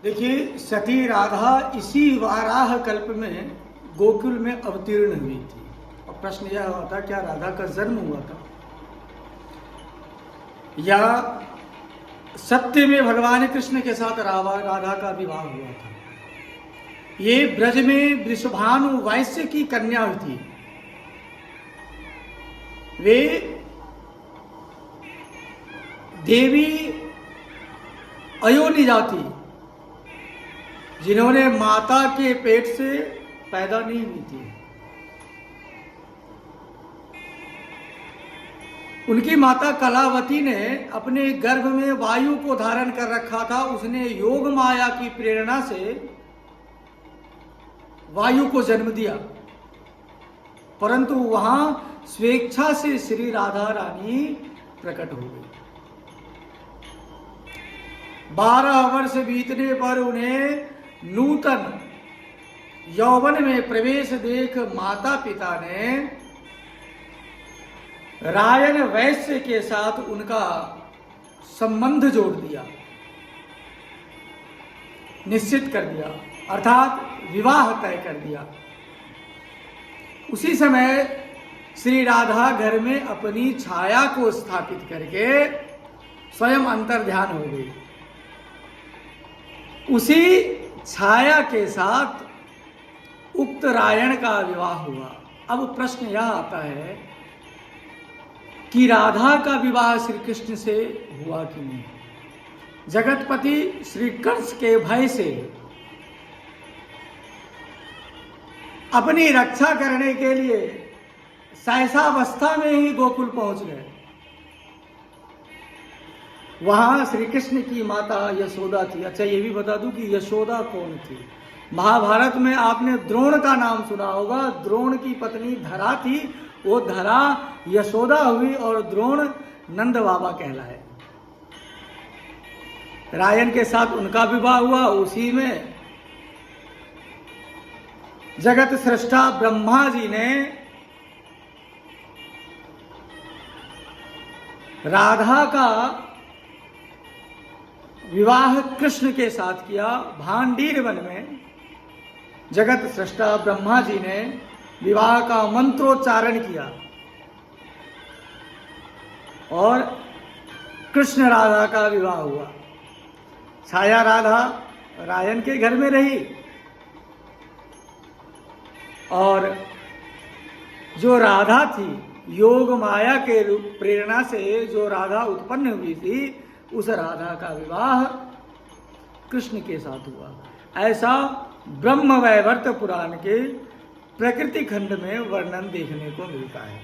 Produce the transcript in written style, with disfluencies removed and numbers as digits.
देखिए, सती राधा इसी वाराह कल्प में गोकुल में अवतीर्ण हुई थी। और प्रश्न यह हुआ था, क्या राधा का जन्म हुआ था या सत्य में भगवान कृष्ण के साथ राधा का विवाह हुआ था। ये ब्रज में वृषभानु वैश्य की कन्या हुई थी। वे देवी अयोनिजा थी, जिन्होंने माता के पेट से पैदा नहीं हुई थी। उनकी माता कलावती ने अपने गर्भ में वायु को धारण कर रखा था। उसने योग माया की प्रेरणा से वायु को जन्म दिया, परंतु वहां स्वेच्छा से श्री राधा रानी प्रकट हो गई। 12 वर्ष बीतने पर उन्हें नूतन यौवन में प्रवेश देख माता पिता ने रायन वैश्य के साथ उनका संबंध जोड़ दिया, निश्चित कर दिया, अर्थात विवाह तय कर दिया। उसी समय श्री राधा घर में अपनी छाया को स्थापित करके स्वयं अंतर्ध्यान हो गई। उसी छाया के साथ उक्त रायण का विवाह हुआ। अब प्रश्न यह आता है कि राधा का विवाह श्री कृष्ण से हुआ कि नहीं। जगतपति श्री कंस के भय से अपनी रक्षा करने के लिए सहसावस्था में ही गोकुल पहुंच गए। वहां श्री कृष्ण की माता यशोदा थी। अच्छा, ये भी बता दूं कि यशोदा कौन थी। महाभारत में आपने द्रोण का नाम सुना होगा। द्रोण की पत्नी धरा थी, वो धरा यशोदा हुई और द्रोण नंद बाबा कहलाए। रायन के साथ उनका विवाह हुआ। उसी में जगत सृष्टा ब्रह्मा जी ने राधा का विवाह कृष्ण के साथ किया। भांडीर वन में जगत सृष्टा ब्रह्मा जी ने विवाह का मंत्रोच्चारण किया और कृष्ण राधा का विवाह हुआ। छाया राधा रायन के घर में रही और जो राधा थी, योग माया के रूप प्रेरणा से जो राधा उत्पन्न हुई थी, उस राधा का विवाह कृष्ण के साथ हुआ। ऐसा ब्रह्म वैवर्त पुराण के प्रकृति खंड में वर्णन देखने को मिलता है।